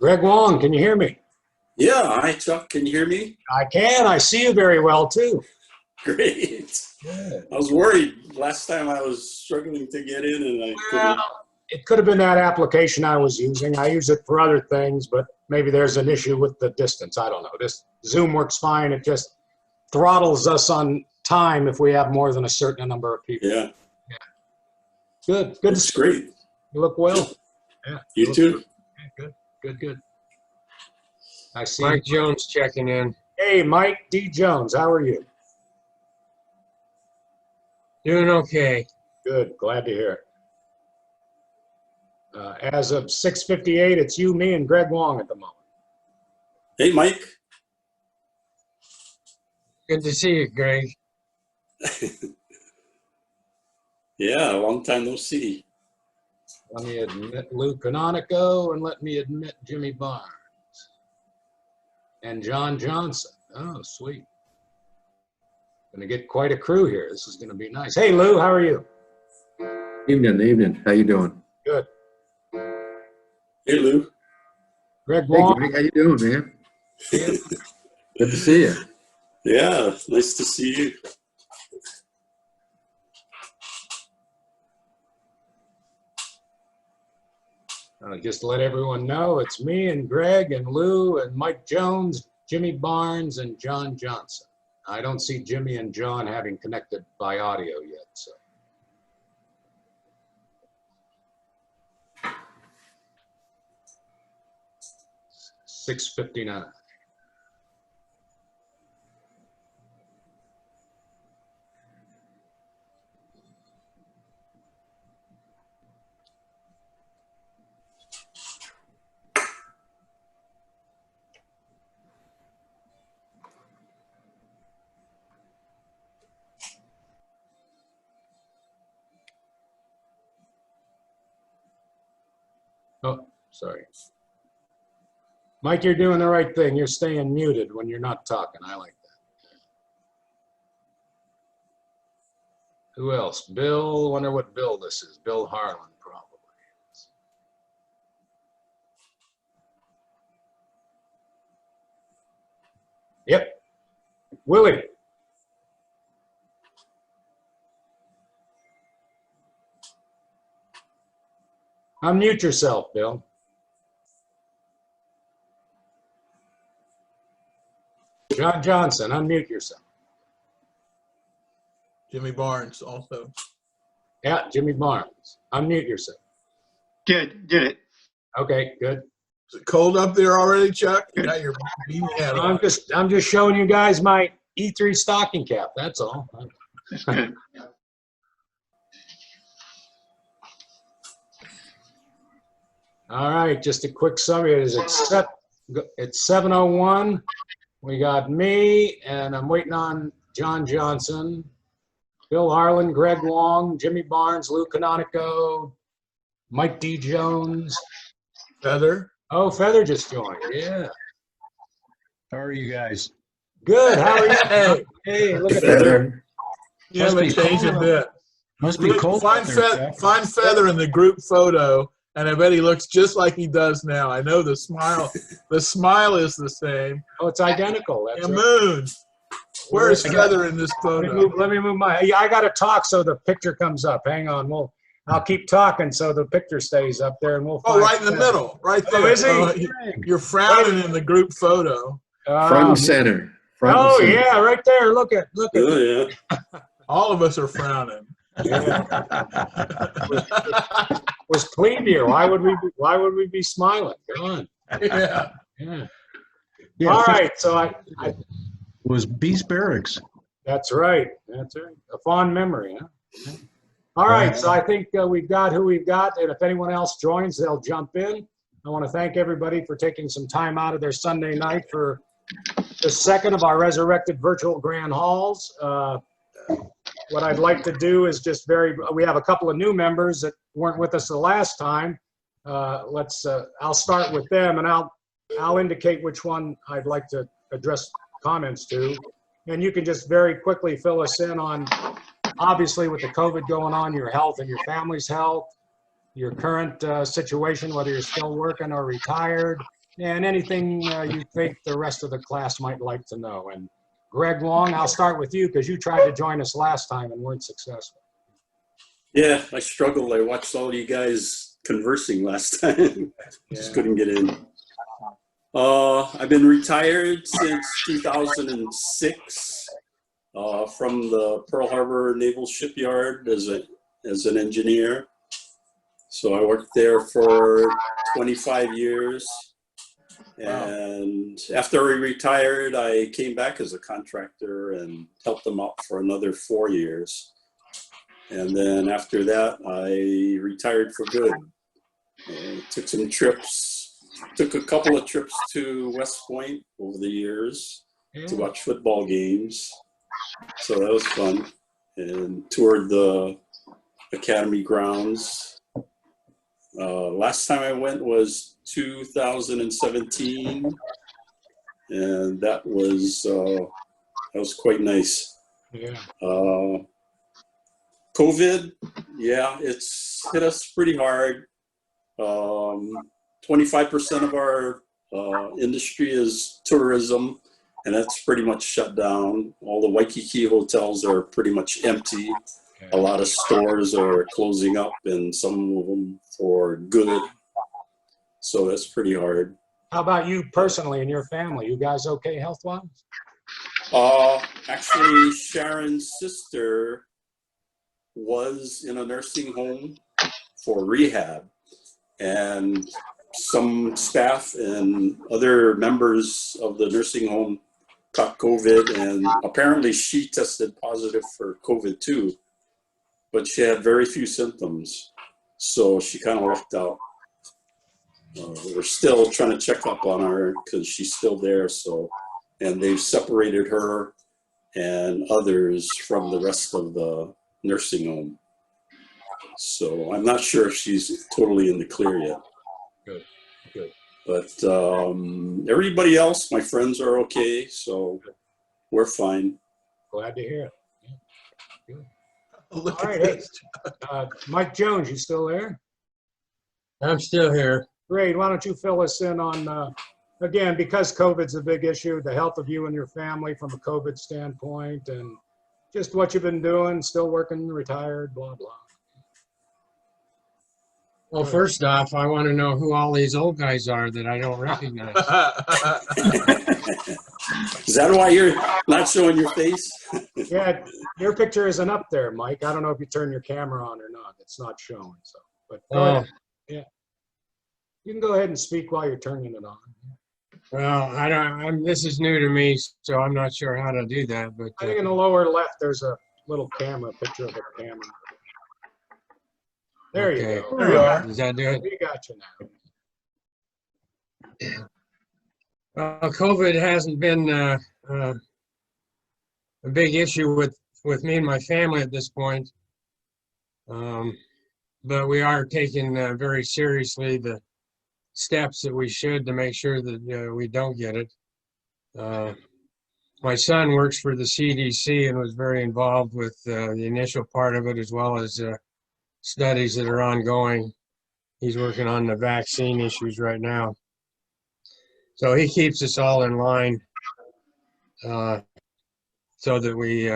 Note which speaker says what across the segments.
Speaker 1: Greg Wong, can you hear me?
Speaker 2: Yeah, hi Chuck, can you hear me?
Speaker 1: I can. I see you very well too.
Speaker 2: Great.
Speaker 1: Good.
Speaker 2: I was worried last time I was struggling to get in and I
Speaker 1: Well,
Speaker 2: couldn't.
Speaker 1: it could have been that application I was using. I use it for other things, but maybe there's an issue with the distance. I don't know. This Zoom works fine. It just throttles us on time if we have more than a certain number of people.
Speaker 2: Yeah,
Speaker 1: Good. Good to
Speaker 2: that's
Speaker 1: see you.
Speaker 2: great.
Speaker 1: You look well. Yeah.
Speaker 2: You
Speaker 1: look
Speaker 2: too.
Speaker 1: good. Yeah, good. I see.
Speaker 3: Mike Jones checking in.
Speaker 1: Hey, Mike D. Jones, how are you?
Speaker 3: Doing okay.
Speaker 1: Good. Glad to hear it. As of 6:58, it's you, me, and Greg Wong at the moment.
Speaker 2: Hey Mike.
Speaker 3: Good to see you, Greg.
Speaker 2: Yeah, a long time no see.
Speaker 1: Let me admit Lou Canonico, and let me admit Jimmy Barnes. And John Johnson. Oh, sweet. Gonna get quite a crew here. This is gonna be nice. Hey, Lou, how are you?
Speaker 4: Evening. How you doing?
Speaker 1: Good.
Speaker 2: Hey Lou.
Speaker 1: Greg
Speaker 4: Hey,
Speaker 1: Wong.
Speaker 4: Greg, how you doing, man? Good to see you.
Speaker 2: Yeah, nice to see you.
Speaker 1: Just to let everyone know, it's me and Greg and Lou and Mike Jones, Jimmy Barnes, and John Johnson. I don't see Jimmy and John having connected by audio yet, so. $6:59. Oh, sorry. Mike, you're doing the right thing. You're staying muted when you're not talking. I like that. Who else? Bill. Wonder what Bill this is. Bill Harlan, probably. Yep. Willie. Unmute yourself, Bill. John Johnson, unmute yourself.
Speaker 5: Jimmy Barnes also.
Speaker 1: Yeah, Jimmy Barnes, unmute yourself.
Speaker 6: Did it.
Speaker 1: Okay, good.
Speaker 5: Is it cold up there already, Chuck? You got your beanie hat on.
Speaker 1: I'm just showing you guys my E3 stocking cap. That's all.
Speaker 6: That's good.
Speaker 1: All right, just a quick summary. It's 7:01. We got me, and I'm waiting on John Johnson, Bill Harlan, Greg Wong, Jimmy Barnes, Lou Canonico, Mike D. Jones.
Speaker 5: Feather.
Speaker 1: Oh, Feather just joined. Yeah.
Speaker 7: How are you guys?
Speaker 1: Good. How are you? Hey, look at that.
Speaker 4: Feather.
Speaker 5: You haven't changed a bit.
Speaker 7: Must be cold.
Speaker 5: Find Feather in the group photo, and I bet he looks just like he does now. I know the smile. The smile is the same.
Speaker 1: Oh, it's identical. That's
Speaker 5: And
Speaker 1: right.
Speaker 5: Moon. Where's Feather in this photo?
Speaker 1: Let me move my. I got to talk so the picture comes up. Hang on. I'll keep talking so the picture stays up there, and we'll.
Speaker 5: Oh, right in the middle, right there.
Speaker 1: Oh, is he?
Speaker 5: You're frowning in the group photo.
Speaker 4: Front and center. Front and
Speaker 1: Oh
Speaker 4: center.
Speaker 1: yeah, right there. Look at.
Speaker 2: Oh yeah.
Speaker 5: All of us are frowning.
Speaker 1: Was clean here. Why would we be smiling? Come on.
Speaker 5: Yeah.
Speaker 1: Yeah.
Speaker 7: Yeah,
Speaker 1: All right. So I
Speaker 7: was Beast Barracks.
Speaker 1: That's right. That's right. A fond memory, huh? All right. So I think we've got who we've got, and if anyone else joins, they'll jump in. I want to thank everybody for taking some time out of their Sunday night for the second of our resurrected virtual grand halls. What I'd like to do is we have a couple of new members that weren't with us the last time. I'll start with them, and I'll indicate which one I'd like to address comments to. And you can just very quickly fill us in on, obviously with the COVID going on, your health and your family's health, your current situation, whether you're still working or retired, and anything you think the rest of the class might like to know. And Greg Long, I'll start with you because you tried to join us last time and weren't successful.
Speaker 2: Yeah, I struggled. I watched all you guys conversing last time. Just couldn't get in. I've been retired since 2006 from the Pearl Harbor Naval Shipyard as an engineer. So I worked there for 25 years. And after I retired, I came back as a contractor and helped them out for another 4 years. And then after that, I retired for good. Took some trips, took a couple of trips to West Point over the years to watch football games. So that was fun. And toured the academy grounds. Last time I went was 2017, and that was quite nice.
Speaker 1: Yeah.
Speaker 2: COVID, yeah, it's hit us pretty hard. 25% of our industry is tourism, and that's pretty much shut down. All the Waikiki hotels are pretty much empty. A lot of stores are closing up, and some of them for good. So that's pretty hard.
Speaker 1: How about you personally and your family? You guys okay health-wise?
Speaker 2: Actually, Sharon's sister was in a nursing home for rehab, and some staff and other members of the nursing home got COVID, and apparently she tested positive for COVID too, but she had very few symptoms, so she kind of lucked out. We're still trying to check up on her because she's still there, so, and they've separated her and others from the rest of the nursing home. So I'm not sure if she's totally in the clear yet.
Speaker 1: Good, good.
Speaker 2: But everybody else, my friends are okay, so we're fine.
Speaker 1: Glad to hear it. Yeah. Good.
Speaker 5: Look
Speaker 1: All
Speaker 5: at
Speaker 1: right,
Speaker 5: this.
Speaker 1: Mike Jones, you still there?
Speaker 3: I'm still here.
Speaker 1: Great. Why don't you fill us in on, again, because COVID's a big issue, the health of you and your family from a COVID standpoint, and just what you've been doing, still working, retired, blah, blah.
Speaker 3: Well, first off, I want to know who all these old guys are that I don't recognize.
Speaker 2: Is that why you're not showing your face?
Speaker 1: Yeah, your picture isn't up there, Mike. I don't know if you turn your camera on or not. It's not showing, so, but go ahead. Yeah. You can go ahead and speak while you're turning it on.
Speaker 3: Well, this is new to me, so I'm not sure how to do that, but
Speaker 1: I think in the lower left, there's a little camera, picture of a camera. There you
Speaker 3: okay.
Speaker 1: go.
Speaker 5: There you are.
Speaker 3: Does that do it?
Speaker 1: We got you now.
Speaker 3: COVID hasn't been a big issue with me and my family at this point, but we are taking very seriously the steps that we should to make sure that we don't get it. My son works for the CDC and was very involved with the initial part of it, as well as studies that are ongoing. He's working on the vaccine issues right now. So he keeps us all in line so that we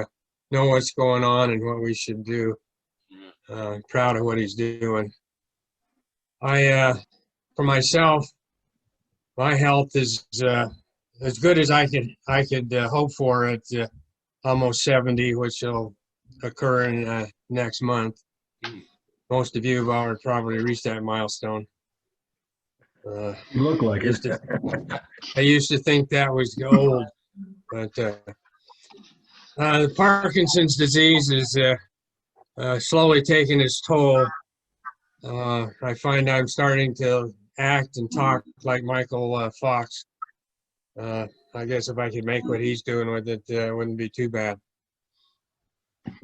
Speaker 3: know what's going on and what we should do. Proud of what he's doing. For myself, my health is as good as I could hope for at almost 70, which will occur in next month. Most of you have already probably reached that milestone.
Speaker 7: You look like it.
Speaker 3: I used to think that was old, but the Parkinson's disease is slowly taking its toll. I find I'm starting to act and talk like Michael Fox. I guess if I could make what he's doing with it, wouldn't be too bad.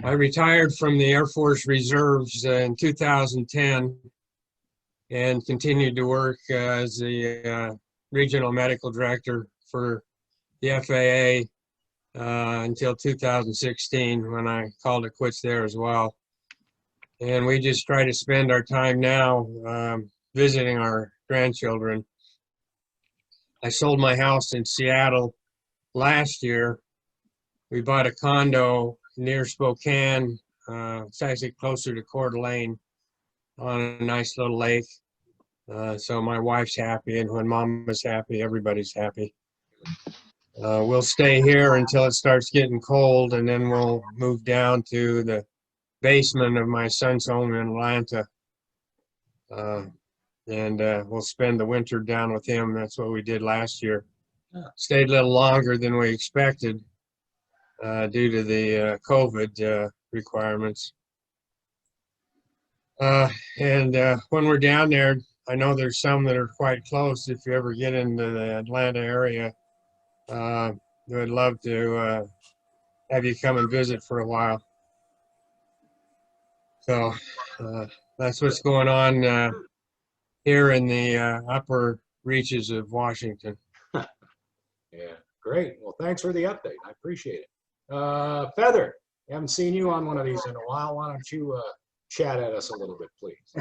Speaker 3: I retired from the Air Force Reserves in 2010 and continued to work as the regional medical director for the FAA until 2016, when I called it quits there as well. And we just try to spend our time now visiting our grandchildren. I sold my house in Seattle last year. We bought a condo near Spokane. It's actually closer to Coeur d'Alene on a nice little lake. So my wife's happy, and when Mama's happy, everybody's happy. We'll stay here until it starts getting cold, and then we'll move down to the basement of my son's home in Atlanta. And we'll spend the winter down with him. That's what we did last year. Stayed a little longer than we expected due to the COVID requirements. And when we're down there, I know there's some that are quite close. If you ever get into the Atlanta area, we'd love to have you come and visit for a while. So that's what's going on here in the upper reaches of Washington.
Speaker 1: Yeah, great. Well, thanks for the update. I appreciate it. Feather, haven't seen you on one of these in a while. Why don't you chat at us a little bit, please?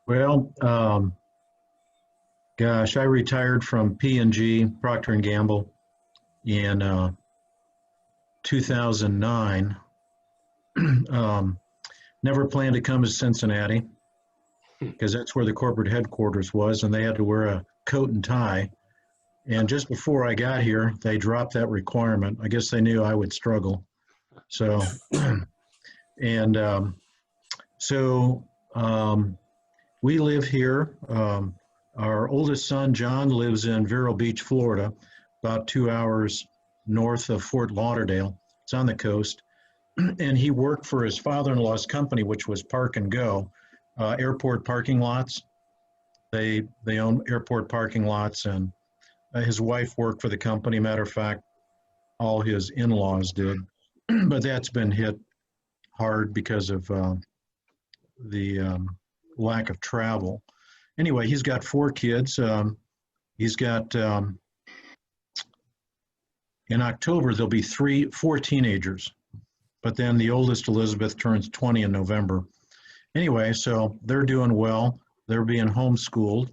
Speaker 7: Well, gosh, I retired from P&G, Procter & Gamble, in 2009. Never planned to come to Cincinnati because that's where the corporate headquarters was, and they had to wear a coat and tie. And just before I got here, they dropped that requirement. I guess they knew I would struggle. So, and we live here. Our oldest son, John, lives in Vero Beach, Florida, about 2 hours north of Fort Lauderdale. It's on the coast. And he worked for his father-in-law's company, which was Park and Go, airport parking lots. They own airport parking lots, and his wife worked for the company. Matter of fact, all his in-laws did. But that's been hit hard because of the lack of travel. Anyway, he's got 4 kids. He's got, in October, there'll be 4 teenagers. But then the oldest, Elizabeth, turns 20 in November. Anyway, so they're doing well. They're being homeschooled.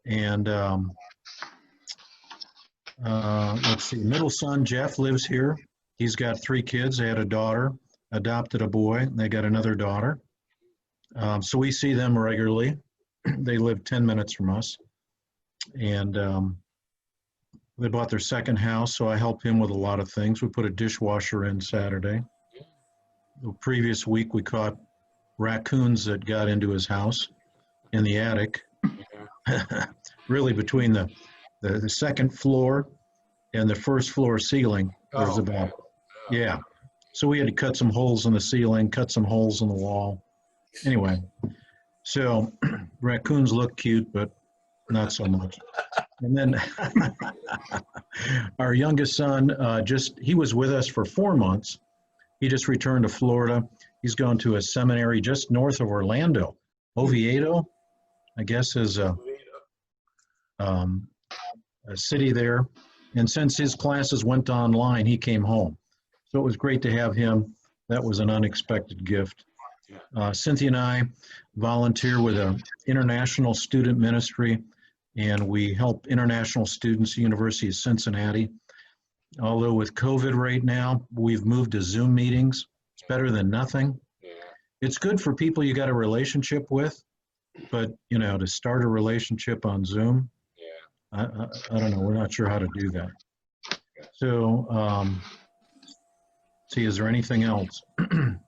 Speaker 7: And let's see, middle son, Jeff, lives here. He's got 3 kids. They had a daughter, adopted a boy, and they got another daughter. So we see them regularly. They live 10 minutes from us. And they bought their second house, so I help him with a lot of things. We put a dishwasher in Saturday. The previous week, we caught raccoons that got into his house in the attic. Really, between the second floor and the first floor ceiling, there's about, yeah. So we had to cut some holes in the ceiling, cut some holes in the wall. Anyway, so raccoons look cute, but not so much. And then our youngest son, he was with us for 4 months. He just returned to Florida. He's gone to a seminary just north of Orlando. Oviedo, I guess, is a city there. And since his classes went online, he came home. So it was great to have him. That was an unexpected gift. Cynthia and I volunteer with an international student ministry, and we help international students at the University of Cincinnati. Although with COVID right now, we've moved to Zoom meetings. It's better than nothing. It's good for people you got a relationship with, but to start a relationship on Zoom, I don't know. We're not sure how to do that. So, see, is there anything else?
Speaker 1: The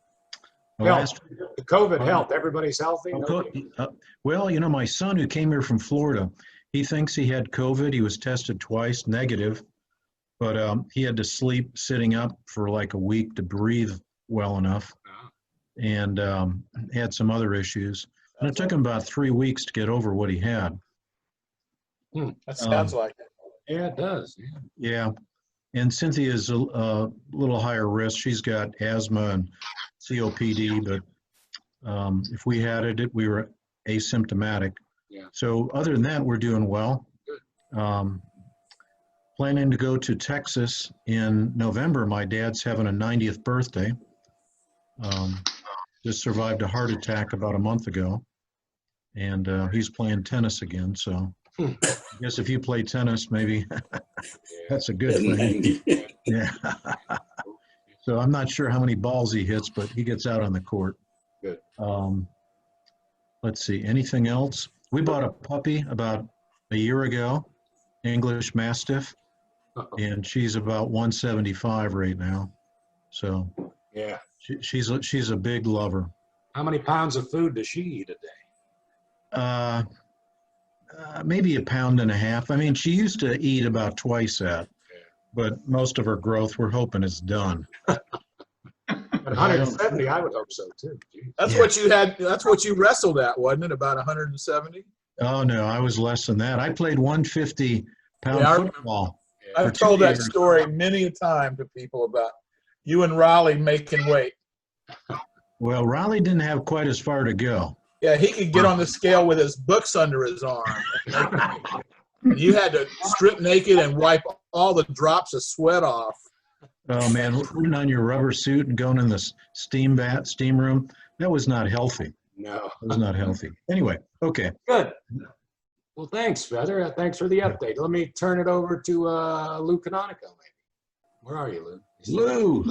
Speaker 1: COVID helped. Everybody's healthy.
Speaker 7: Well, my son who came here from Florida, he thinks he had COVID. He was tested twice, negative, but he had to sleep sitting up for like a week to breathe well enough, and had some other issues. And it took him about 3 weeks to get over what he had.
Speaker 5: That sounds like it.
Speaker 1: Yeah, it does.
Speaker 7: Yeah. And Cynthia's a little higher risk. She's got asthma and COPD, but if we had it, we were asymptomatic.
Speaker 1: Yeah.
Speaker 7: So other than that, we're doing well. Planning to go to Texas in November. My dad's having a 90th birthday. Just survived a heart attack about a month ago, and he's playing tennis again. So I guess if you play tennis, maybe that's a good
Speaker 2: in
Speaker 7: thing.
Speaker 2: 90.
Speaker 7: Yeah. So I'm not sure how many balls he hits, but he gets out on the court.
Speaker 1: Good.
Speaker 7: Let's see, anything else? We bought a puppy about a year ago, English Mastiff,
Speaker 1: Uh-oh.
Speaker 7: and she's about 175 right now. So
Speaker 1: Yeah.
Speaker 7: she's a big lover.
Speaker 1: How many pounds of food does she eat a day?
Speaker 7: Maybe 1.5 pounds. I mean, she used to eat about twice that, but most of her growth, we're hoping, is done.
Speaker 1: At 170, I would hope so too. Jeez.
Speaker 5: That's
Speaker 7: Yeah.
Speaker 5: what you had. That's what you wrestled at, wasn't it? About 170.
Speaker 7: Oh no, I was less than that. I played 150-pound
Speaker 5: Yeah, I remember.
Speaker 7: football.
Speaker 5: I've
Speaker 7: For 2
Speaker 5: told that
Speaker 7: years.
Speaker 5: story many a time to people about you and Raleigh making weight.
Speaker 7: Well, Raleigh didn't have quite as far to go.
Speaker 5: Yeah, he could get on the scale with his books under his arm. And you had to strip naked and wipe all the drops of sweat off.
Speaker 7: Oh man, putting on your rubber suit and going in the steam room, that was not healthy.
Speaker 1: No.
Speaker 7: It was not healthy. Anyway, okay.
Speaker 1: Good. Well, thanks, Feather. Thanks for the update. Let me turn it over to Lou Canonico, maybe. Where are you, Lou?
Speaker 7: Lou.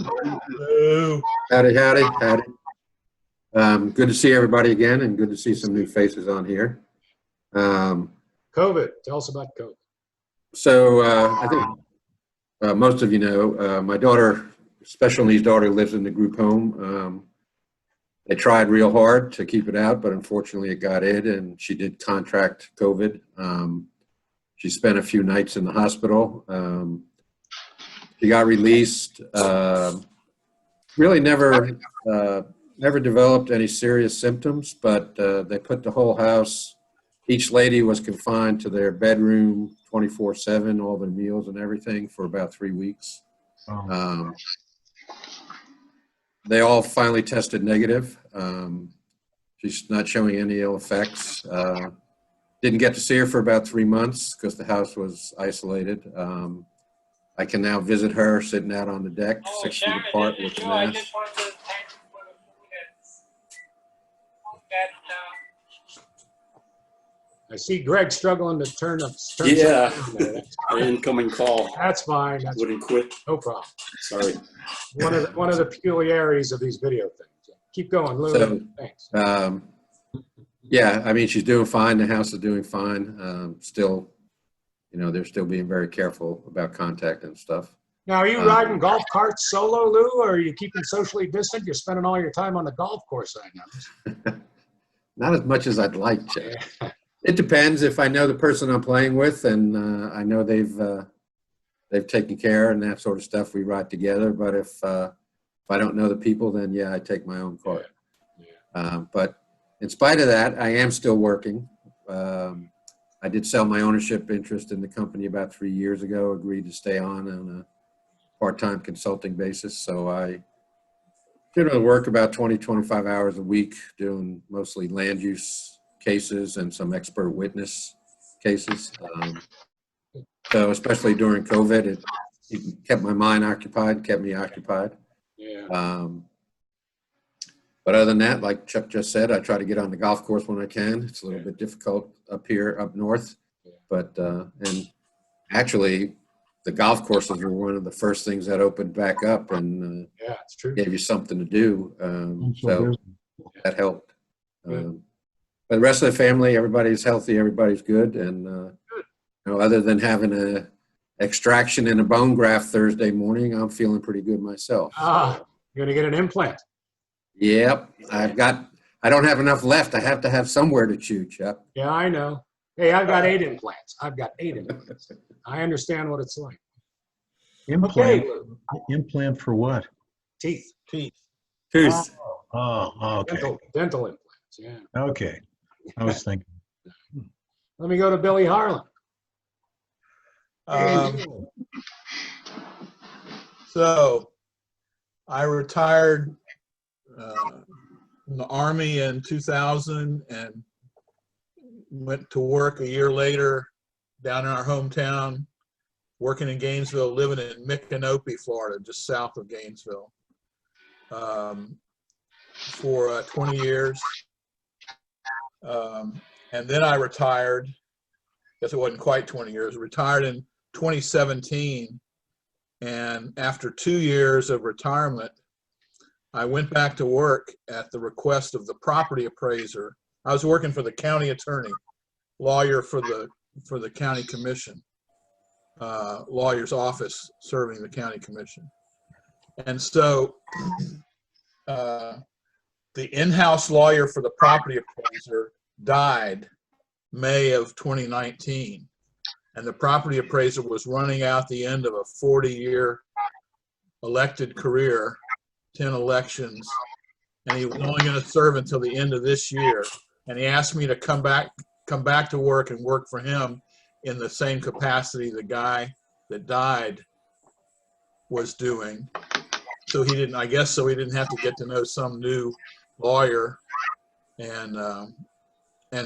Speaker 5: Ooh.
Speaker 4: Howdy. Good to see everybody again, and good to see some new faces on here.
Speaker 1: COVID. Tell us about COVID.
Speaker 4: So I think most of you know, my daughter, special needs daughter, lives in the group home. They tried real hard to keep it out, but unfortunately it got in, and she did contract COVID. She spent a few nights in the hospital. She got released. Really never developed any serious symptoms, but they put the whole house. Each lady was confined to their bedroom 24/7, all their meals and everything, for about 3 weeks.
Speaker 7: Oh.
Speaker 4: They all finally tested negative. She's not showing any ill effects. Didn't get to see her for about 3 months because the house was isolated. I can now visit her sitting out on the deck, 6 feet apart with the mask.
Speaker 1: I see Greg struggling to turn
Speaker 2: Yeah.
Speaker 1: something down there.
Speaker 2: Our incoming call
Speaker 1: That's fine. That's
Speaker 2: wouldn't quit.
Speaker 1: no problem.
Speaker 2: Sorry.
Speaker 1: One of the peculiarities of these video things. Keep going, Lou.
Speaker 4: So,
Speaker 1: Thanks.
Speaker 4: Yeah, I mean, she's doing fine. The house is doing fine. Still, they're still being very careful about contact and stuff.
Speaker 1: Now, are you riding golf carts solo, Lou, or are you keeping socially distant? You're spending all your time on the golf course, I noticed.
Speaker 4: Not as much as I'd like to. It depends. If I know the person I'm playing with, and I know they've taken care and that sort of stuff, we ride together. But if I don't know the people, then yeah, I take my own cart.
Speaker 1: Yeah.
Speaker 4: But in spite of that, I am still working. I did sell my ownership interest in the company about 3 years ago, agreed to stay on a part-time consulting basis. So I generally work about 20, 25 hours a week, doing mostly land use cases and some expert witness cases. So especially during COVID, it kept my mind occupied, kept me occupied.
Speaker 1: Yeah.
Speaker 4: But other than that, like Chuck just said, I try to get on the golf course when I can. It's a little bit difficult up here, up north. But, and actually, the golf courses were one of the first things that opened back up and
Speaker 1: Yeah, it's true.
Speaker 4: gave you something to do. So
Speaker 7: busy.
Speaker 4: that helped.
Speaker 1: Good.
Speaker 4: But the rest of the family, everybody's healthy, everybody's good. And other than having a extraction and a bone graft Thursday morning, I'm feeling pretty good myself.
Speaker 1: You're going to get an implant.
Speaker 4: Yep. I don't have enough left. I have to have somewhere to chew, Chuck.
Speaker 1: Yeah, I know. Hey, I've got 8 implants. I understand what it's like.
Speaker 7: Implant.
Speaker 1: Okay, Lou.
Speaker 7: Implant for what?
Speaker 1: Teeth.
Speaker 5: Teeth.
Speaker 2: Tooth.
Speaker 7: Oh, okay.
Speaker 1: Dental implants, yeah.
Speaker 7: Okay. I was thinking.
Speaker 1: Let me go to Billy Harlan.
Speaker 5: So I retired from the Army in 2000 and went to work a year later down in our hometown, working in Gainesville, living in Micanopy, Florida, just south of Gainesville, for 20 years. And then I retired guess it wasn't quite 20 years, retired in 2017. And after 2 years of retirement, I went back to work at the request of the property appraiser. I was working for the county attorney, lawyer for the county commission, lawyer's office serving the county commission. And so the in-house lawyer for the property appraiser died May of 2019. And the property appraiser was running out the end of a 40-year elected career, 10 elections, and he was only going to serve until the end of this year. And he asked me to come back to work and work for him in the same capacity the guy that died was doing. So he didn't, I guess, so he didn't have to get to know some new lawyer, and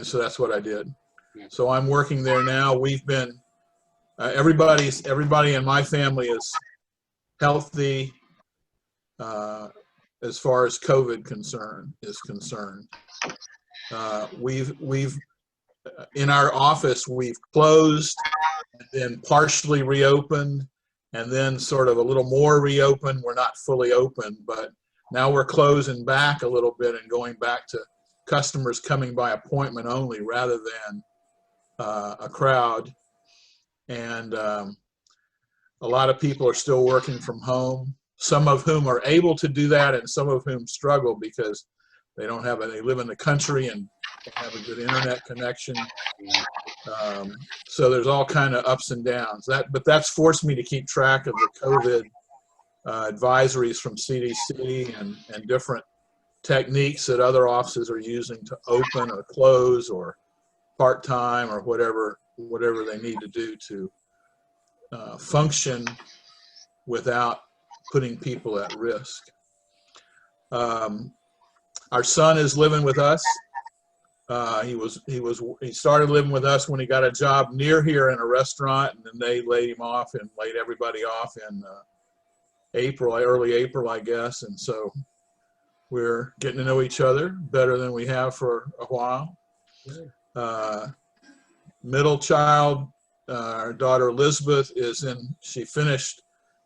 Speaker 5: so that's what I did. So I'm working there now. We've been everybody in my family is healthy as far as COVID is concerned. We've in our office, we've closed and then partially reopened and then sort of a little more reopened. We're not fully open, but now we're closing back a little bit and going back to customers coming by appointment only rather than a crowd. And a lot of people are still working from home, some of whom are able to do that and some of whom struggle because they don't have they live in the country and don't have a good internet connection. So there's all kind of ups and downs. But that's forced me to keep track of the COVID advisories from CDC and different techniques that other offices are using to open or close or part-time or whatever they need to do to function without putting people at risk. Our son is living with us. He started living with us when he got a job near here in a restaurant, and then they laid him off and laid everybody off in early April, I guess. And so we're getting to know each other better than we have for a while. Middle child, our daughter Elizabeth she finished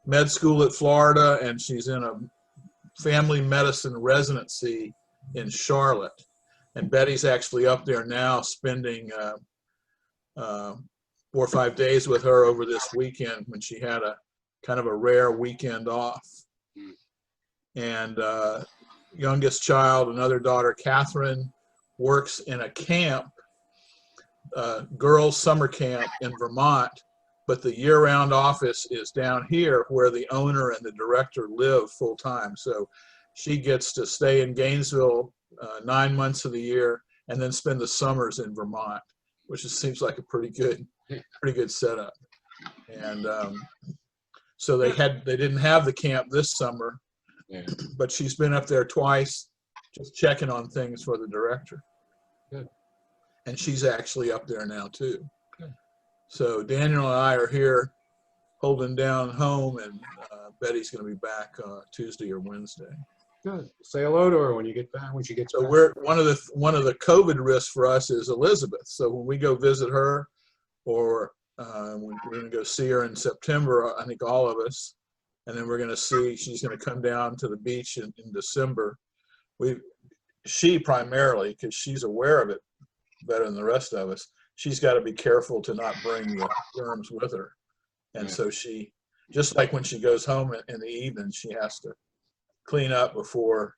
Speaker 5: med school at Florida, and she's in a family medicine residency in Charlotte. And Betty's actually up there now spending 4 or 5 days with her over this weekend when she had a kind of a rare weekend off. And youngest child, another daughter, Catherine, works in a camp, girls' summer camp in Vermont, but the year-round office is down here where the owner and the director live full-time. So she gets to stay in Gainesville 9 months of the year and then spend the summers in Vermont, which seems like a pretty good setup. And so they didn't have the camp this summer, but she's been up there twice just checking on things for the director. Good. And she's actually up there now too. Good. So Daniel and I are here holding down home, and Betty's going to be back Tuesday or Wednesday.
Speaker 1: Good. Say hello to her when you get back. When she gets
Speaker 5: so
Speaker 1: back.
Speaker 5: we're one of the COVID risks for us is Elizabeth. So when we go visit her, or we're going to go see her in September, I think all of us, and then we're going to see, she's going to come down to the beach in December. She primarily, because she's aware of it better than the rest of us, she's got to be careful to not bring the germs with her. And so she, just like when she goes home in the evening, she has to clean up before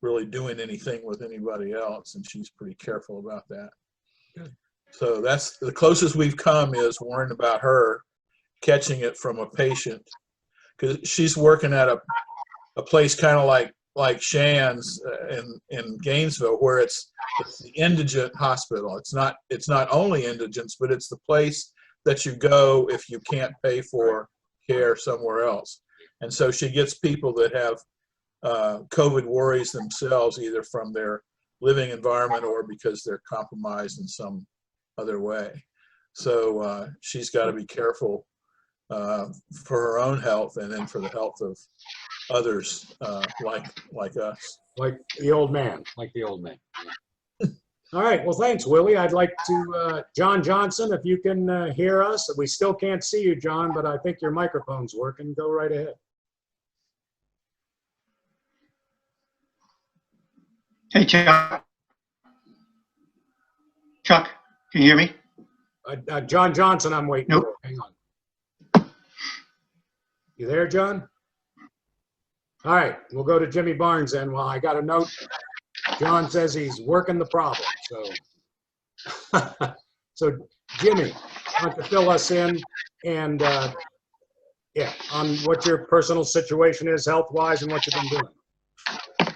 Speaker 5: really doing anything with anybody else, and she's pretty careful about that. Good. So that's the closest we've come, is worrying about her catching it from a patient, because she's working at a place kind of like Shan's in Gainesville, where it's the indigent hospital. It's not only indigents, but it's the place that you go if you can't pay for care somewhere else. And so she gets people that have COVID worries themselves, either from their living environment or because they're compromised in some other way. So she's got to be careful for her own health, and then for the health of others like us.
Speaker 1: Like the old man. All right, well, thanks, Willie. I'd like to, John Johnson, if you can hear us. We still can't see you, John, but I think your microphone's working. Go right ahead.
Speaker 6: Hey, Chuck. Chuck, can you hear me?
Speaker 1: John Johnson, I'm waiting
Speaker 6: Nope.
Speaker 1: for. Hang on. You there, John? All right, we'll go to Jimmy Barnes then. Well, I got a note. John says he's working the problem, so. So Jimmy, why don't you fill us in and, yeah, on what your personal situation is health-wise and what you've been doing.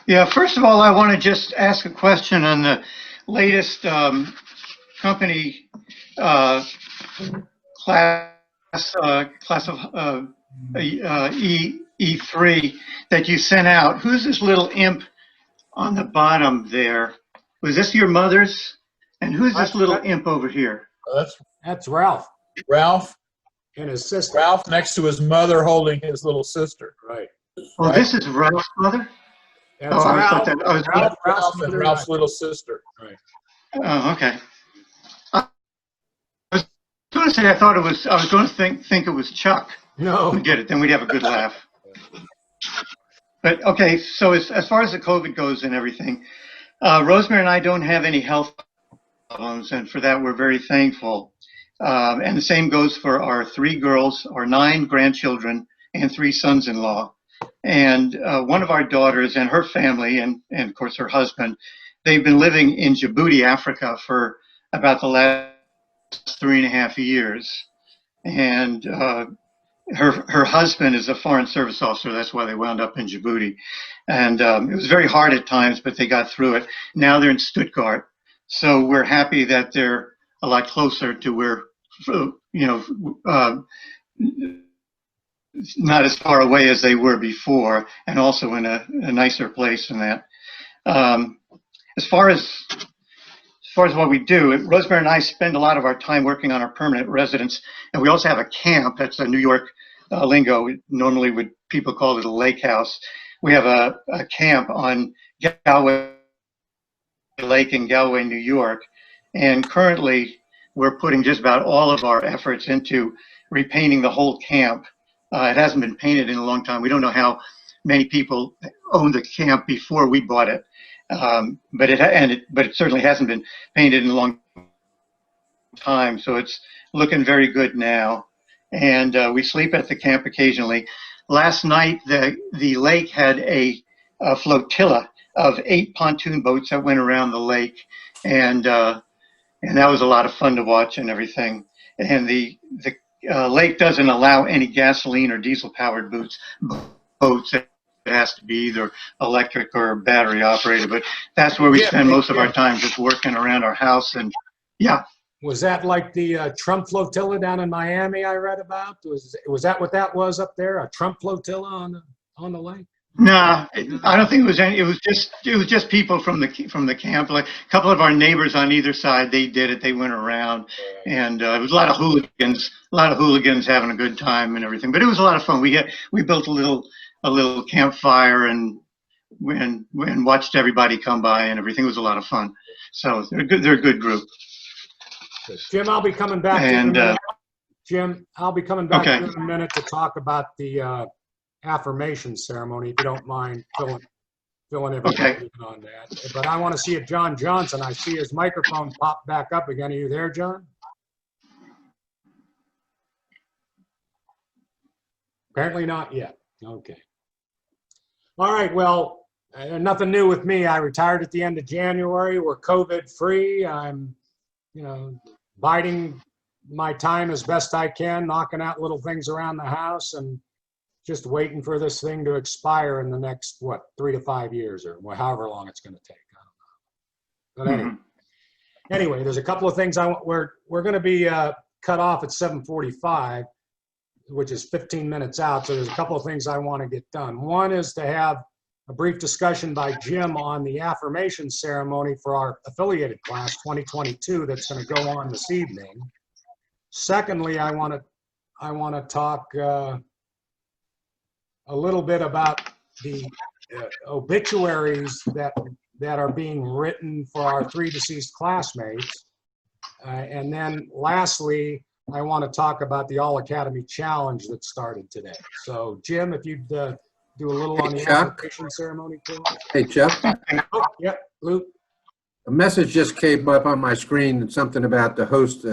Speaker 6: Yeah, first of all, I want to just ask a question on the latest company class of E3 that you sent out. Who's this little imp on the bottom there? Was this your mother's? And who's this little imp over here?
Speaker 1: That's Ralph
Speaker 5: Ralph.
Speaker 1: and his sister.
Speaker 5: Ralph next to his mother holding his little sister.
Speaker 1: Right.
Speaker 6: Oh,
Speaker 5: Right.
Speaker 6: this is Ralph's mother?
Speaker 1: That's
Speaker 6: Oh, I
Speaker 1: Ralph,
Speaker 6: thought that- I was-
Speaker 5: Ralph and
Speaker 1: mother,
Speaker 5: Ralph's little sister.
Speaker 1: Right.
Speaker 6: Oh, okay. I was going to say I was going to think it was Chuck.
Speaker 1: No.
Speaker 6: We did it, then we'd have a good laugh. But okay, so as far as the COVID goes and everything, Rosemary and I don't have any health problems, and for that we're very thankful. And the same goes for our 3 girls, our 9 grandchildren, and 3 sons-in-law. And one of our daughters and her family, and of course her husband, they've been living in Djibouti, Africa, for about the last 3.5 years. And her husband is a foreign service officer. That's why they wound up in Djibouti. And it was very hard at times, but they got through it. Now they're in Stuttgart. So we're happy that they're a lot closer to where, not as far away as they were before, and also in a nicer place than that. As far as what we do, Rosemary and I spend a lot of our time working on our permanent residence, and we also have a camp. That's a New York lingo. Normally, people call it a lake house. We have a camp on Galway Lake in Galway, New York, and currently we're putting just about all of our efforts into repainting the whole camp. It hasn't been painted in a long time. We don't know how many people owned the camp before we bought it. But it certainly hasn't been painted in a long time, so it's looking very good now. And we sleep at the camp occasionally. Last night, the lake had a flotilla of 8 pontoon boats that went around the lake, and that was a lot of fun to watch and everything. And the lake doesn't allow any gasoline or diesel-powered boats. It has to be either electric or battery operated, but that's where we spend most of our time, just working around our house. And yeah.
Speaker 1: Was that like the Trump flotilla down in Miami I read about? Was that what that was up there? A Trump flotilla on the lake?
Speaker 6: Nah, I don't think it was any. It was just people from the camp. Like a couple of our neighbors on either side, they did it. They went around, and it was a lot of hooligans having a good time and everything. But it was a lot of fun. We built a little campfire and watched everybody come by and everything. It was a lot of fun. So they're a good group.
Speaker 1: Jim, I'll be coming back to you in a minute. Jim, I'll be coming back to you in a minute to talk about the affirmation ceremony, if you don't mind filling everybody in on that. But I want to see if John Johnson, I see his microphone pop back up again. Are you there, John? Apparently not yet. Okay. All right, well, nothing new with me. I retired at the end of January. We're COVID-free. I'm, biding my time as best I can, knocking out little things around the house and just waiting for this thing to expire in the next, 3 to 5 years or however long it's going to take. I don't know. But anyway, there's a couple of things we're going to be cut off at 7:45, which is 15 minutes out. So there's a couple of things I want to get done. One is to have a brief discussion by Jim on the affirmation ceremony for our affiliated class 2022 that's going to go on this evening. Secondly, I want to talk a little bit about the obituaries that that are being written for our 3 deceased classmates. And then lastly, I want to talk about the All Academy Challenge that started today. So Jim, if you'd do a little on the
Speaker 4: Chuck.
Speaker 1: application ceremony, please.
Speaker 4: Hey, Chuck,
Speaker 1: Oh, yep, Luke.
Speaker 4: a message just came up on my screen, something about the host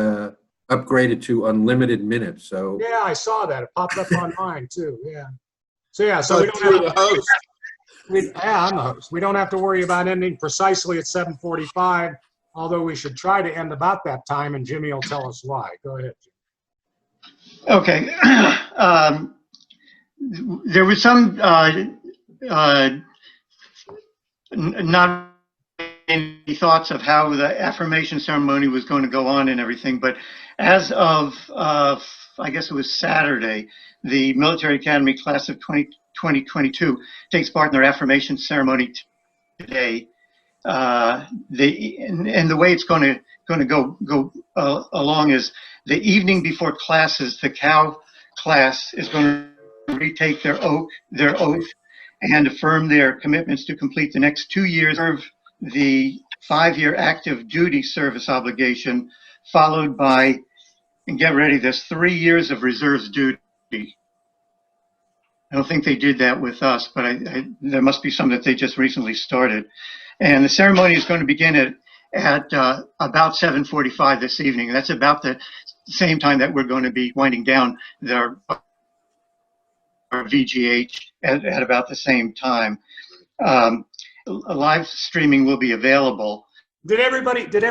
Speaker 4: upgraded to unlimited minutes, so.
Speaker 1: Yeah, I saw that. It popped up on mine too. Yeah. So yeah, so
Speaker 5: So
Speaker 1: we don't have
Speaker 5: you're the host.
Speaker 1: Yeah, I'm the host. We don't have to worry about ending precisely at 7:45, although we should try to end about that time, and Jimmy will tell us why. Go ahead, Jim.
Speaker 6: Okay. There was some not any thoughts of how the affirmation ceremony was going to go on and everything, but as of I guess it was Saturday, the Military Academy class of 2022 takes part in their affirmation ceremony today. And the way it's going to go along is the evening before classes, the COW class is going to retake their oath and affirm their commitments to complete the next 2 years of the 5-year active duty service obligation, followed by, and get ready, there's 3 years of reserves duty. I don't think they did that with us, but there must be some that they just recently started. And the ceremony is going to begin at about 7:45 this evening. That's about the same time that we're going to be winding down our VGH at about the same time. Live streaming will be available.
Speaker 1: Did everybody get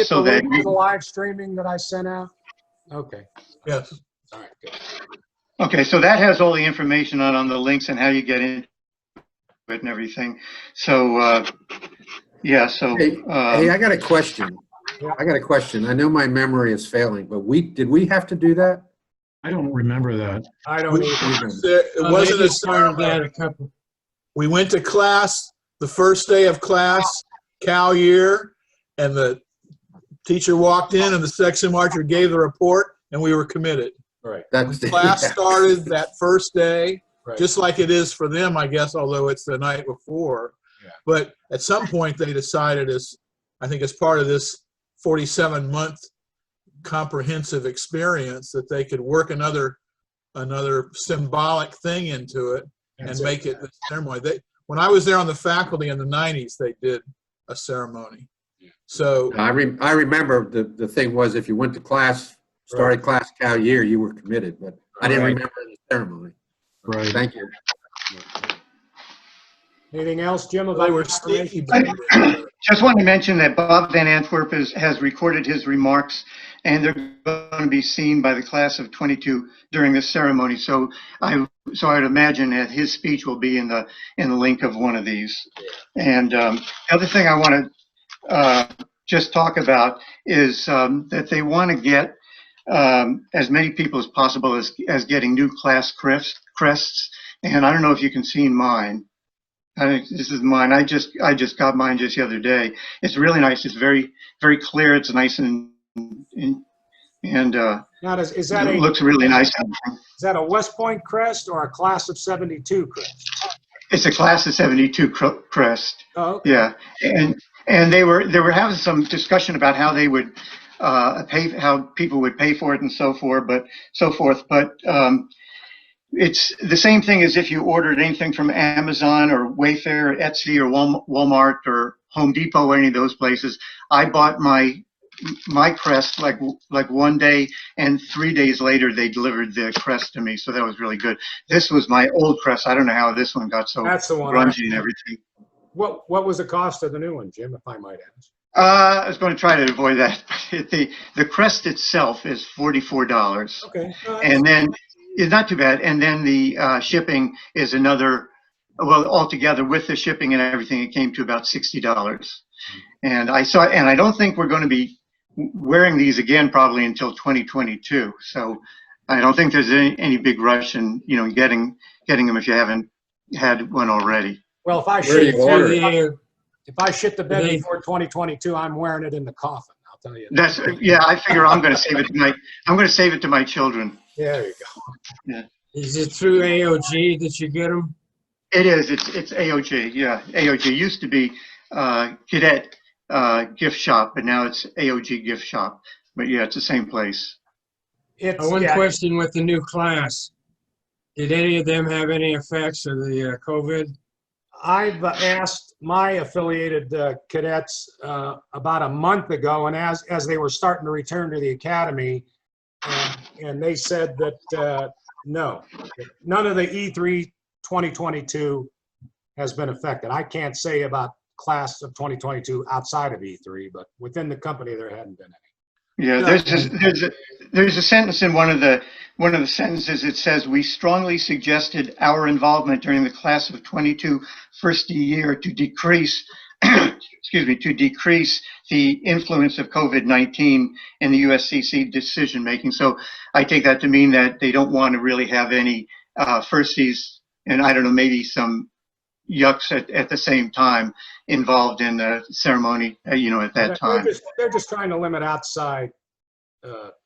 Speaker 6: so
Speaker 1: the
Speaker 6: that
Speaker 1: link to the live streaming that I sent out? Okay.
Speaker 5: Yes.
Speaker 1: All right, good.
Speaker 6: Okay, so that has all the information on the links and how you get into it and everything. So, yeah, so.
Speaker 4: Hey, I got a question. I know my memory is failing, but did we have to do that?
Speaker 7: I don't remember that.
Speaker 1: I don't either.
Speaker 5: It wasn't
Speaker 3: They
Speaker 5: a
Speaker 3: just started that
Speaker 5: ceremony.
Speaker 3: a couple.
Speaker 5: We went to class the first day of class, cow year, and the teacher walked in and the section marcher gave the report, and we were committed.
Speaker 1: Right.
Speaker 4: That's
Speaker 5: Class started that first day,
Speaker 1: Right.
Speaker 5: just like it is for them, I guess, although it's the night before.
Speaker 1: Yeah.
Speaker 5: But at some point they decided, I think as part of this 47-month comprehensive experience, that they could work another symbolic thing into it and make it the ceremony. When I was there on the faculty in the 90s, they did a ceremony. So
Speaker 4: I remember the thing was, if you went to class, started class cow year, you were committed, but I didn't remember the ceremony.
Speaker 7: Right.
Speaker 4: Thank you.
Speaker 1: Anything else, Jim?
Speaker 5: they were sneaky.
Speaker 6: Just want to mention that Bob Van Antwerp has recorded his remarks, and they're going to be seen by the class of 22 during this ceremony. So I would imagine that his speech will be in the link of one of these. And the other thing I want to just talk about is that they want to get as many people as possible as getting new class crests. And I don't know if you can see mine. I think this is mine. I just got mine just the other day. It's really nice. It's very, very clear. It's nice and
Speaker 1: Now, is that
Speaker 6: it looks really nice.
Speaker 1: Is that a West Point crest or a class of 72 crest?
Speaker 6: It's a class of 72 crest.
Speaker 1: Oh, okay.
Speaker 6: Yeah, and they were having some discussion about how they would how people would pay for it and so forth. But it's the same thing as if you ordered anything from Amazon or Wayfair, or Etsy, or Walmart or Home Depot or any of those places. I bought my crest like one day, and 3 days later they delivered the crest to me. So that was really good. This was my old crest. I don't know how this one got so
Speaker 1: That's the one.
Speaker 6: grungy and everything.
Speaker 1: What was the cost of the new one, Jim, if I might ask?
Speaker 6: I was going to try to avoid that. The crest itself is $44.
Speaker 1: Okay.
Speaker 6: And then it's not too bad. And then the shipping is another, well, altogether with the shipping and everything, it came to about $60. And I don't think we're going to be wearing these again probably until 2022. So I don't think there's any big rush in, getting them if you haven't had one already.
Speaker 1: Well, if I shit the bed before 2022, I'm wearing it in the coffin. I'll tell you.
Speaker 6: I figure I'm going to save it to my children.
Speaker 1: Yeah, there you go.
Speaker 6: Yeah.
Speaker 3: Is it through AOG that you get them?
Speaker 6: It is. It's AOG. Yeah, AOG used to be cadet gift shop, but now it's AOG gift shop. But yeah, it's the same place.
Speaker 1: It's,
Speaker 3: One
Speaker 1: yeah,
Speaker 3: question with the new class. Did any of them have any effects of the COVID?
Speaker 1: I've asked my affiliated cadets about a month ago, and as they were starting to return to the academy, and they said that no, none of the E3 2022 has been affected. I can't say about class of 2022 outside of E3, but within the company there hadn't been any.
Speaker 6: Yeah, there's a sentence in one of the sentences. It says, "We strongly suggested our involvement during the class of 22 first year to decrease, excuse me, to decrease the influence of COVID-19 in the USCC decision making." So I take that to mean that they don't want to really have any firsties, and I don't know, maybe some yucks at the same time involved in the ceremony, you know, at that time.
Speaker 1: They're just trying to limit outside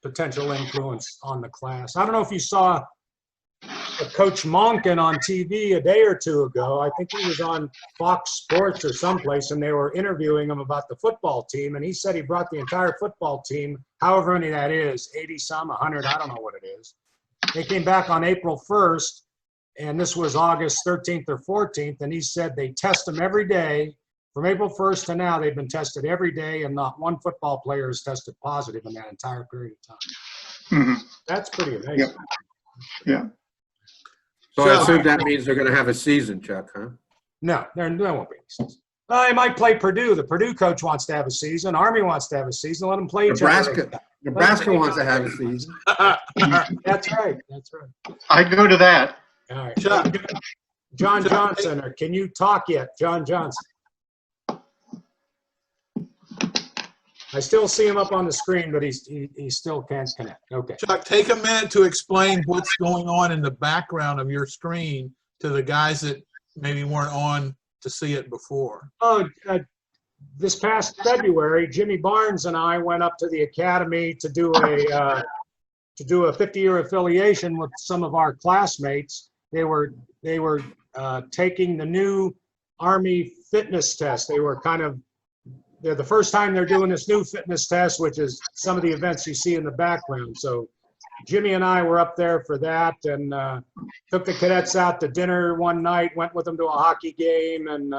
Speaker 1: potential influence on the class. I don't know if you saw Coach Monken on TV a day or two ago. I think he was on Fox Sports or someplace, and they were interviewing him about the football team, and he said he brought the entire football team, however many that is, 80 some, 100, I don't know what it is. They came back on April 1st, and this was August 13th or 14th, and he said they test them every day. From April 1st to now, they've been tested every day, and not one football player has tested positive in that entire period of time.
Speaker 6: Mm-hmm.
Speaker 1: That's pretty amazing.
Speaker 6: Yeah.
Speaker 4: So I assume that means they're going to have a season, Chuck, huh?
Speaker 1: No, there won't be any season. They might play Purdue. The Purdue coach wants to have a season. Army wants to have a season. Let them play each other.
Speaker 4: Nebraska wants to have a season.
Speaker 1: That's right. That's right.
Speaker 6: I'd go to that.
Speaker 1: All right.
Speaker 5: Chuck.
Speaker 1: John Johnson, or can you talk yet? John Johnson. I still see him up on the screen, but he still can't connect. Okay.
Speaker 5: Chuck, take a minute to explain what's going on in the background of your screen to the guys that maybe weren't on to see it before.
Speaker 1: Oh, this past February, Jimmy Barnes and I went up to the academy to do a 50-year affiliation with some of our classmates. They were taking the new Army fitness test. They're the first time they're doing this new fitness test, which is some of the events you see in the background. So Jimmy and I were up there for that, and took the cadets out to dinner one night, went with them to a hockey game, and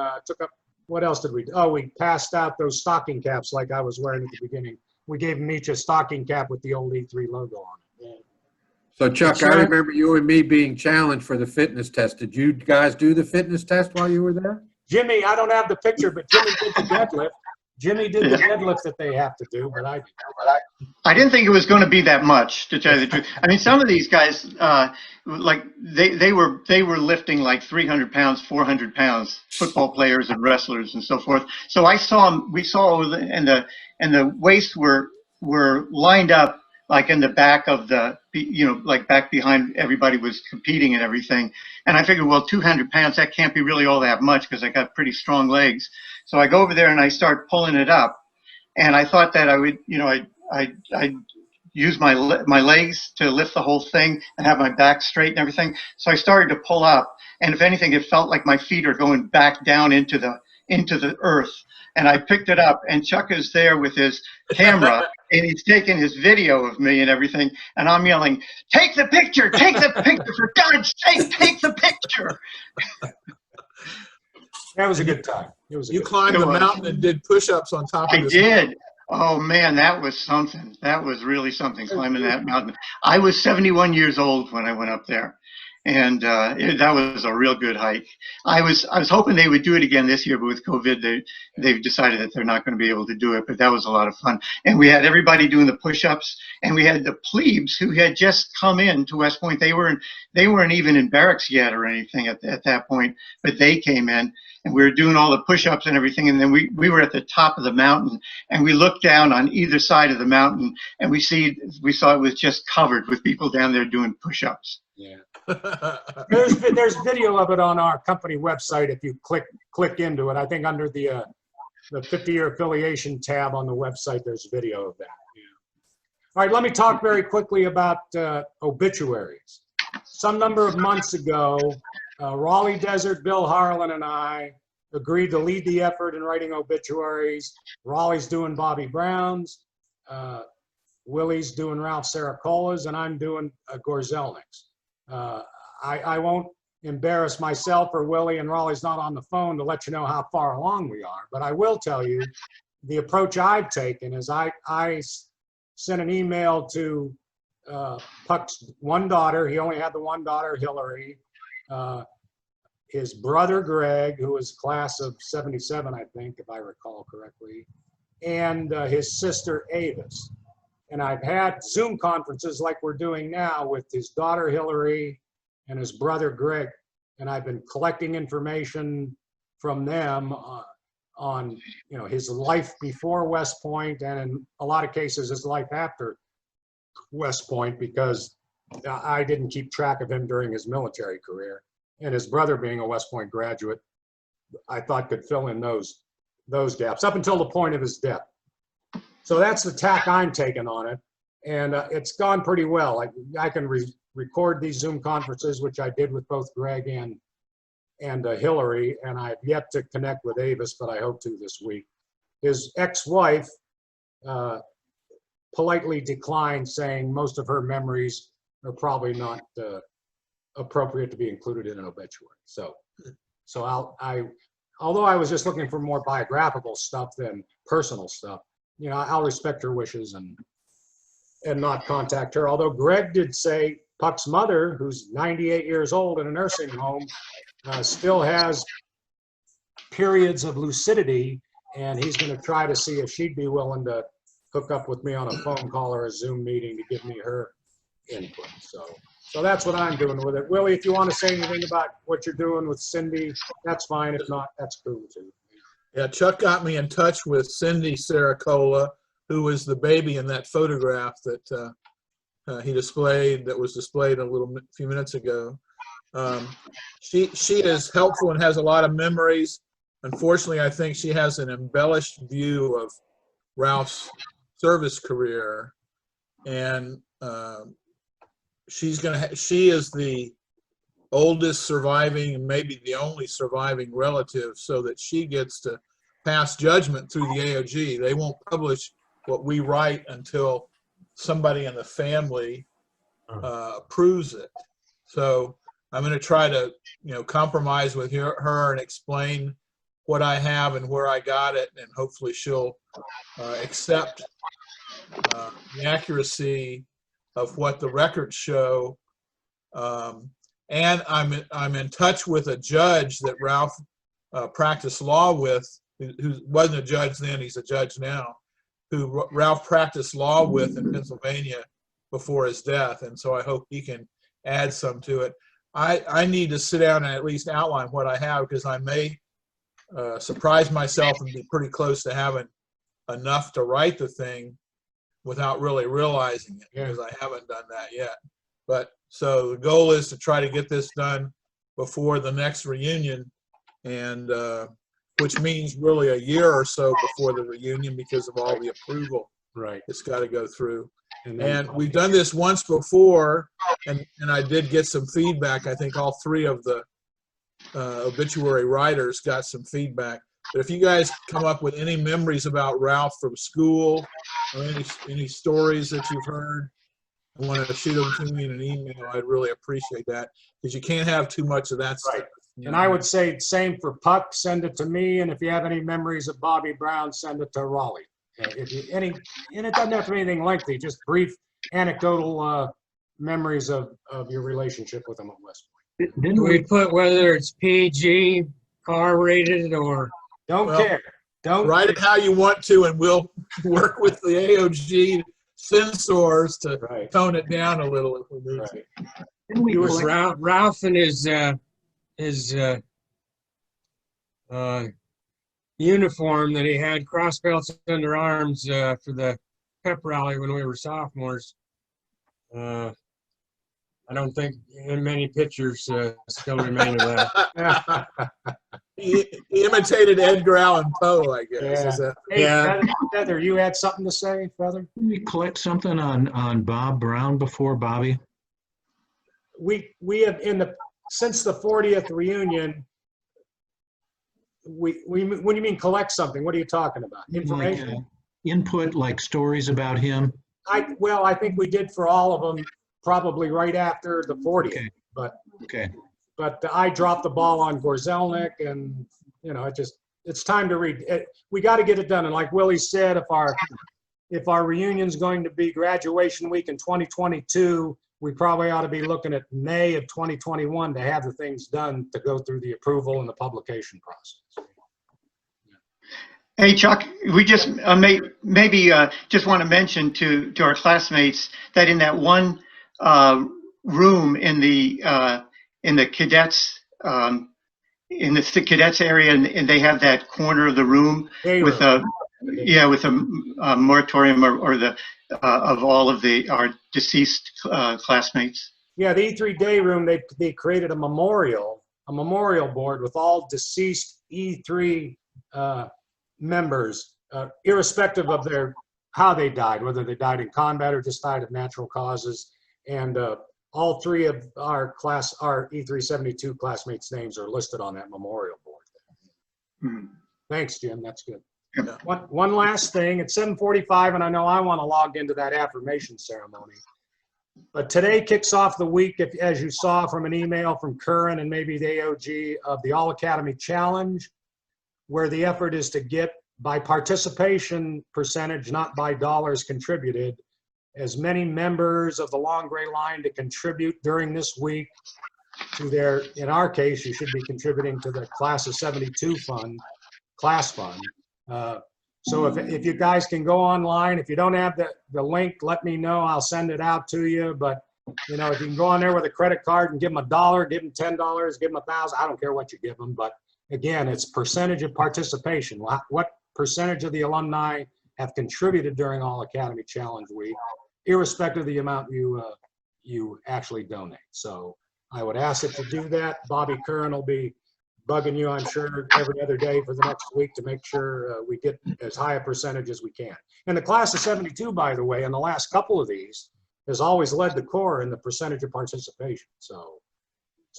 Speaker 1: what else did we do? Oh, we passed out those stocking caps like I was wearing at the beginning. We gave them each a stocking cap with the old E3 logo on it. Yeah.
Speaker 4: So Chuck, I remember you and me being challenged for the fitness test. Did you guys do the fitness test while you were there?
Speaker 1: Jimmy, I don't have the picture, but Jimmy did the deadlift. Jimmy did the deadlift that they have to do, but I did.
Speaker 6: I didn't think it was going to be that much, to tell you the truth. I mean, some of these guys, like they were lifting like 300 pounds, 400 pounds, football players and wrestlers and so forth. So I saw them. We saw, and the weights were lined up like in the back of the, you know, like back behind everybody was competing and everything. And I figured, well, 200 pounds, that can't be really all that much because I got pretty strong legs. So I go over there and I start pulling it up. And I thought that I would, you know, I'd use my legs to lift the whole thing and have my back straight and everything. So I started to pull up. And if anything, it felt like my feet are going back down into the earth. And I picked it up, and Chuck is there with his camera, and he's taking his video of me and everything, and I'm yelling, "Take the picture! Take the picture! For God's sake, take the picture!"
Speaker 1: That was a good time.
Speaker 5: You climbed the mountain and did push-ups on top of this.
Speaker 6: I did. Oh man, that was something. That was really something, climbing that mountain. I was 71 years old when I went up there. And that was a real good hike. I was hoping they would do it again this year, but with COVID, they've decided that they're not going to be able to do it. But that was a lot of fun. And we had everybody doing the push-ups, and we had the plebes who had just come in to West Point. They weren't even in barracks yet or anything at that point, but they came in, and we were doing all the push-ups and everything. And then we were at the top of the mountain, and we looked down on either side of the mountain, and we saw it was just covered with people down there doing push-ups.
Speaker 1: Yeah. There's video of it on our company website if you click into it. I think under the 50-year affiliation tab on the website, there's video of that. Yeah. All right, let me talk very quickly about obituaries. Some number of months ago, Raleigh Desert, Bill Harlan and I agreed to lead the effort in writing obituaries. Raleigh's doing Bobby Brown's, Willie's doing Ralph Saracola's, and I'm doing Gorzelnik's. I won't embarrass myself or Willie, and Raleigh's not on the phone to let you know how far along we are, but I will tell you the approach I've taken is I sent an email to Puck's one daughter. He only had the one daughter, Hillary. His brother, Greg, who was class of 77, I think, if I recall correctly, and his sister, Avis. And I've had Zoom conferences like we're doing now with his daughter, Hillary, and his brother, Greg. And I've been collecting information from them on his life before West Point, and in a lot of cases, his life after West Point, because I didn't keep track of him during his military career. And his brother, being a West Point graduate, I thought could fill in those gaps up until the point of his death. So that's the tack I'm taking on it. And it's gone pretty well. I can record these Zoom conferences, which I did with both Greg and Hillary, and I've yet to connect with Avis, but I hope to this week. His ex-wife politely declined, saying most of her memories are probably not appropriate to be included in an obituary. So although I was just looking for more biographical stuff than personal stuff, I'll respect her wishes and not contact her. Although Greg did say Puck's mother, who's 98 years old in a nursing home, still has periods of lucidity, and he's going to try to see if she'd be willing to hook up with me on a phone call or a Zoom meeting to give me her input. So that's what I'm doing with it. Willie, if you want to say anything about what you're doing with Cindy, that's fine. If not, that's cool too.
Speaker 5: Yeah, Chuck got me in touch with Cindy Saracola, who was the baby in that photograph that he displayed, that was displayed a few minutes ago. She is helpful and has a lot of memories. Unfortunately, I think she has an embellished view of Ralph's service career, and she is the oldest surviving and maybe the only surviving relative, so that she gets to pass judgment through the AOG. They won't publish what we write until somebody in the family approves it. So I'm going to try to, compromise with her and explain what I have and where I got it, and hopefully she'll accept the accuracy of what the records show. And I'm in touch with a judge that Ralph practiced law with, who wasn't a judge then, he's a judge now, who Ralph practiced law with in Pennsylvania before his death. And so I hope he can add some to it. I need to sit down and at least outline what I have, because I may surprise myself and be pretty close to having enough to write the thing without really realizing it, because I haven't done that yet. But so the goal is to try to get this done before the next reunion, and which means really a year or so before the reunion, because of all the approval it's got to go through. And we've done this once before, and I did get some feedback. I think all three of the obituary writers got some feedback. But if you guys come up with any memories about Ralph from school, or any stories that you've heard, want to shoot them to me in an email, I'd really appreciate that, because you can't have too much of that stuff.
Speaker 1: And I would say same for Puck, send it to me. And if you have any memories of Bobby Brown, send it to Raleigh. If you and it doesn't have to be anything lengthy, just brief anecdotal memories of your relationship with him at West Point.
Speaker 3: Didn't we put whether it's PG, R-rated, or
Speaker 1: don't care? Don't
Speaker 5: write it how you want to, and we'll work with the AOG censors to tone it down a little if we need to.
Speaker 3: It was Ralph and his uniform that he had, cross belts under arms, for the pep rally when we were sophomores. I don't think many pictures still remain of that.
Speaker 5: He imitated Edgar Allan Poe, I guess.
Speaker 1: Hey, Feather, you had something to say, Feather?
Speaker 7: Did we collect something on Bob Brown before Bobby?
Speaker 1: We have since the 40th reunion, when do you mean collect something? What are you talking about? Information?
Speaker 7: Like, input, like stories about him?
Speaker 1: Well, I think we did for all of them probably right after the 40th,
Speaker 7: Okay. Okay.
Speaker 1: but I dropped the ball on Gorzelnik, and it's time to read. We got to get it done. And like Willie said, if our reunion's going to be graduation week in 2022, we probably ought to be looking at May of 2021 to have the things done to go through the approval and the publication process.
Speaker 6: Hey, Chuck, we just maybe just want to mention to our classmates that in that one room in the cadets in the cadets area, and they have that corner of the room with a moratorium or the of all of our deceased classmates.
Speaker 1: Yeah, the E3 day room, they created a memorial board with all deceased E3 members, irrespective of how they died, whether they died in combat or just died of natural causes. And all three of our E372 classmates' names are listed on that memorial board.
Speaker 6: Mm-hmm.
Speaker 1: Thanks, Jim. That's good.
Speaker 6: Yeah.
Speaker 1: One last thing. It's 7:45, and I know I want to log into that affirmation ceremony. But today kicks off the week, as you saw from an email from Curran and maybe the AOG, of the All Academy Challenge, where the effort is to get, by participation percentage, not by dollars contributed, as many members of the Long Gray Line to contribute during this week to their, in our case, you should be contributing to the Class of 72 class fund. So if you guys can go online, if you don't have the link, let me know. I'll send it out to you. But if you can go on there with a credit card and give them $1, give them $10, give them $1,000, I don't care what you give them. But again, it's percentage of participation. What percentage of the alumni have contributed during All Academy Challenge Week, irrespective of the amount you actually donate. So I would ask that you do that. Bobby Curran will be bugging you, I'm sure, every other day for the next week to make sure we get as high a percentage as we can. And the Class of 72, by the way, in the last couple of these, has always led the Corps in the percentage of participation. So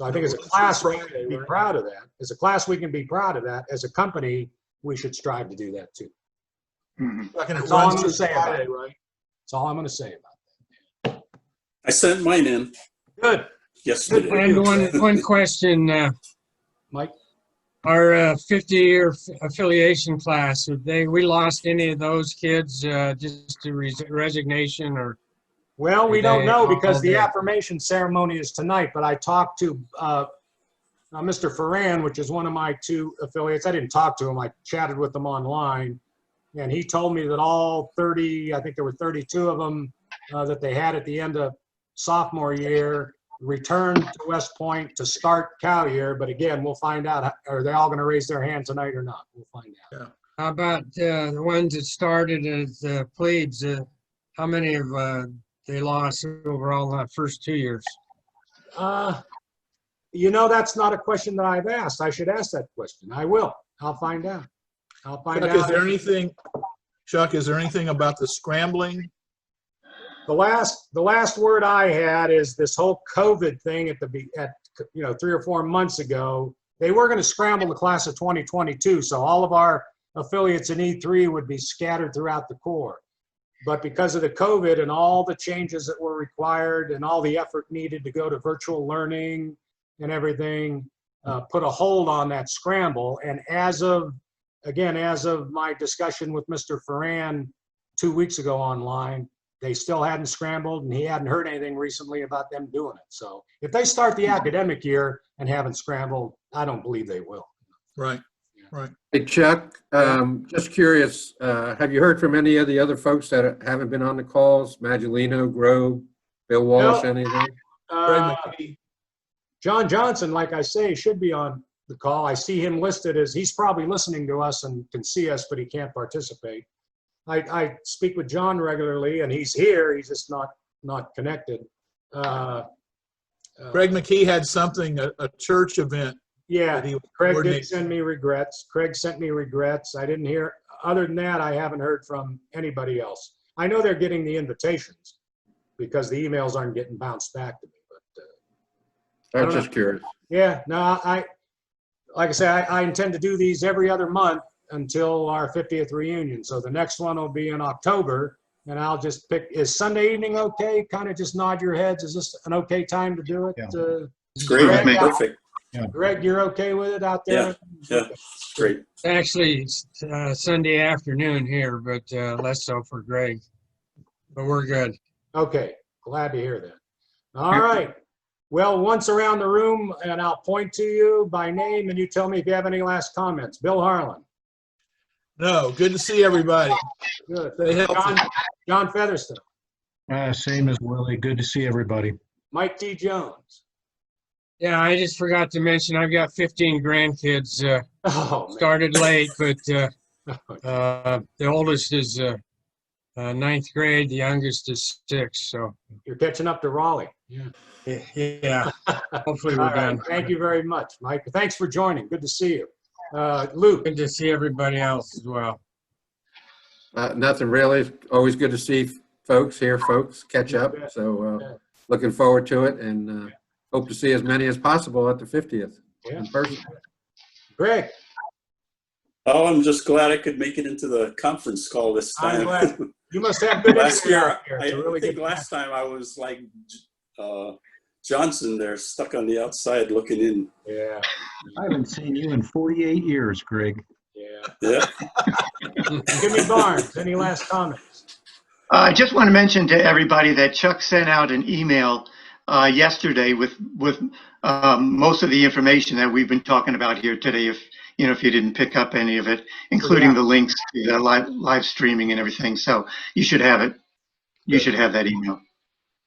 Speaker 1: I think as a class, we can be proud of that. As a class, we can be proud of that. As a company, we should strive to do that too.
Speaker 6: Mm-hmm.
Speaker 1: That's all I'm going to say about it. Right? That's all I'm going to say about it.
Speaker 2: I sent mine in.
Speaker 1: Good.
Speaker 2: Yes.
Speaker 1: Good for
Speaker 3: And
Speaker 1: you.
Speaker 3: one question,
Speaker 1: Mike?
Speaker 3: our 50-year affiliation class, we lost any of those kids just to resignation or?
Speaker 1: Well, we don't know because the
Speaker 3: day?
Speaker 1: affirmation ceremony is tonight, but I talked to Mr. Ferran, which is one of my two affiliates. I didn't talk to him. I chatted with him online, and he told me that all 30, I think there were 32 of them that they had at the end of sophomore year returned to West Point to start Cal year. But again, we'll find out, are they all going to raise their hand tonight or not? We'll find out.
Speaker 5: Yeah.
Speaker 3: How about the ones that started as plebes? How many of they lost overall in the first 2 years?
Speaker 1: That's not a question that I've asked. I should ask that question. I will. I'll find out.
Speaker 5: Chuck, is there anything about the scrambling?
Speaker 1: The last word I had is this whole COVID thing at 3 or 4 months ago. They were going to scramble the class of 2022, so all of our affiliates in E3 would be scattered throughout the Corps. But because of the COVID and all the changes that were required and all the effort needed to go to virtual learning and everything, put a hold on that scramble. And as of my discussion with Mr. Ferran 2 weeks ago online, they still hadn't scrambled, and he hadn't heard anything recently about them doing it. So if they start the academic year and haven't scrambled, I don't believe they will.
Speaker 5: Right, right.
Speaker 4: Hey, Chuck, just curious, have you heard from any of the other folks that haven't been on the calls? Maggiolino, Grove, Bill Walsh, anything?
Speaker 1: John Johnson, like I say, should be on the call. I see him listed as, he's probably listening to us and can see us, but he can't participate. I speak with John regularly, and he's here. He's just not connected.
Speaker 5: Craig McKee had something, a church event.
Speaker 1: Yeah, Craig did send me regrets. Craig sent me regrets. I didn't hear, other than that, I haven't heard from anybody else. I know they're getting the invitations because the emails aren't getting bounced back to me. But
Speaker 4: I'm just curious.
Speaker 1: Yeah, no, like I say, I intend to do these every other month until our 50th reunion. So the next one will be in October, and I'll just pick, is Sunday evening okay? Kind of just nod your heads. Is this an okay time to do it?
Speaker 7: Yeah.
Speaker 2: It's great.
Speaker 1: Greg,
Speaker 2: Perfect.
Speaker 1: Greg, you're okay with it out there?
Speaker 2: Yeah. Great.
Speaker 3: Actually, Sunday afternoon here, but less so for Greg. But we're good.
Speaker 1: Okay, glad to hear that. All right. Well, once around the room, and I'll point to you by name, and you tell me if you have any last comments. Bill Harlan.
Speaker 5: No, good to see everybody.
Speaker 1: Good.
Speaker 5: Stay healthy.
Speaker 1: John Featherston.
Speaker 7: Same as Willie. Good to see everybody.
Speaker 1: Mike D. Jones.
Speaker 3: Yeah, I just forgot to mention I've got 15 grandkids.
Speaker 1: Oh, man.
Speaker 3: Started late, but the oldest is ninth grade. The youngest is 6. So
Speaker 1: You're catching up to Raleigh.
Speaker 3: yeah, hopefully
Speaker 1: All
Speaker 3: we're
Speaker 1: right.
Speaker 3: done.
Speaker 1: Thank you very much, Mike. Thanks for joining. Good to see you. Luke.
Speaker 3: Good to see everybody else as well.
Speaker 4: Nothing really. Always good to see folks, hear folks, catch up. So looking forward to it, and hope to see as many as possible at the 50th in person.
Speaker 1: Greg.
Speaker 2: Oh, I'm just glad I could make it into the conference call this
Speaker 1: I'm
Speaker 2: time.
Speaker 1: glad. You must have good
Speaker 2: Last
Speaker 1: internet
Speaker 2: year,
Speaker 1: out there.
Speaker 2: I
Speaker 1: It's a really
Speaker 2: think
Speaker 1: good
Speaker 2: last time I was like Johnson there, stuck on the outside looking in.
Speaker 1: Yeah.
Speaker 7: I haven't seen you in 48 years, Greg.
Speaker 2: Yeah.
Speaker 1: Jimmy Barnes, any last comments?
Speaker 6: I just want to mention to everybody that Chuck sent out an email yesterday with most of the information that we've been talking about here today. If you didn't pick up any of it, including the links to the live streaming and everything, so you should have it. You should have that email.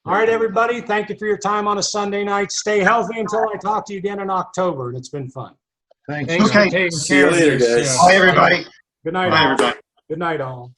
Speaker 1: All right, everybody. Thank you for your time on a Sunday night. Stay healthy until I talk to you again in October, and it's been fun.
Speaker 7: Thanks.
Speaker 3: Thanks
Speaker 6: Okay.
Speaker 3: for taking
Speaker 2: See you
Speaker 3: care of
Speaker 2: later,
Speaker 3: this,
Speaker 2: guys.
Speaker 6: Bye, everybody.
Speaker 1: Good night,
Speaker 6: Bye,
Speaker 1: all.
Speaker 6: everybody.
Speaker 1: Good night, all.